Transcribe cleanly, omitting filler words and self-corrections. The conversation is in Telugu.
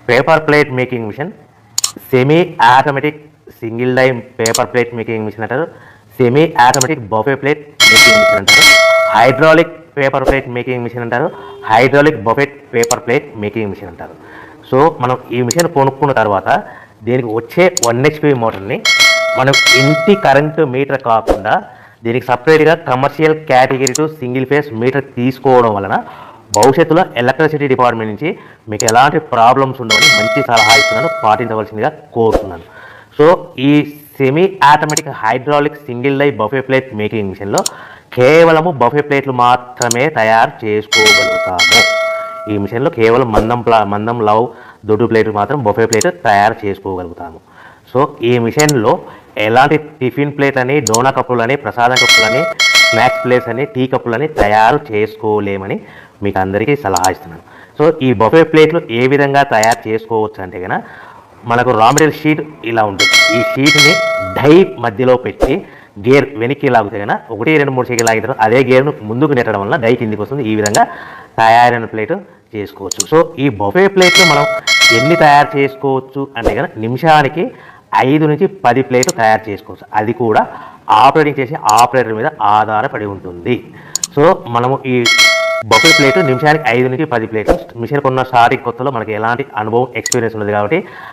Paper plate making machine, semi automatic single die paper plate making machine అంటారు, semi automatic buffet plate making machine అంటారు, hydraulic paper plate making machine అంటారు, hydraulic buffet paper plate making machine అంటారు. సో మనం ఈ మిషన్ కొనుక్కున్న తర్వాత దీనికి వచ్చే 1 HP మోటార్ని మనం ఇంటి కరెంటు మీటర్ కాకుండా దీనికి సపరేట్గా commercial category to single phase metre తీసుకోవడం వలన భవిష్యత్తులో ఎలక్ట్రిసిటీ డిపార్ట్మెంట్ నుంచి మీకు ఎలాంటి ప్రాబ్లమ్స్ ఉండవని మంచి సలహా ఇస్తున్నాను, పాటించవలసిందిగా కోరుతున్నాను. సో ఈ semi automatic hydraulic single die buffet plate making మిషన్లో కేవలము బఫే ప్లేట్లు మాత్రమే తయారు చేసుకోగలుగుతాము. ఈ మిషన్లో కేవలం మందం లవ్ దొడ్డు ప్లేట్లు మాత్రం బఫే ప్లేట్ తయారు చేసుకోగలుగుతాము. సో ఈ మిషన్లో ఎలాంటి టిఫిన్ ప్లేట్లని, డోనా కప్పులని, ప్రసాదం కప్పులని, స్నాక్స్ ప్లేట్స్ అని, టీ కప్పులని తయారు చేసుకోలేమని మీకు అందరికీ సలహా ఇస్తున్నాను. సో ఈ బఫే ప్లేట్లు ఏ విధంగా తయారు చేసుకోవచ్చు అంటే కనుక మనకు రా మెటీరియల్ షీట్ ఇలా ఉంటుంది. ఈ షీట్ని డై మధ్యలో పెట్టి గేర్ వెనక్కి లాగితే కనుక 1, 2, 3 సెకండ్లు లాగిన తర్వాత అదే గేర్ను ముందుకు నెట్టడం వల్ల డై కిందికి వస్తుంది. ఈ విధంగా తయారైన ప్లేట్ చేసుకోవచ్చు. సో ఈ బఫే ప్లేట్లు మనం ఎన్ని తయారు చేసుకోవచ్చు అంటే కనుక నిమిషానికి 5 నుంచి 10 ప్లేట్లు తయారు చేసుకోవచ్చు. అది కూడా ఆపరేటింగ్ చేసే ఆపరేటర్ మీద ఆధారపడి ఉంటుంది. సో మనము ఈ బఫే ప్లేట్ నిమిషానికి 5 నుంచి 10 ప్లేట్లు మిషన్ కొన్న స్టార్టింగ్ కొత్తలో మనకి ఎలాంటి అనుభవం ఎక్స్పీరియన్స్ ఉన్నది కాబట్టి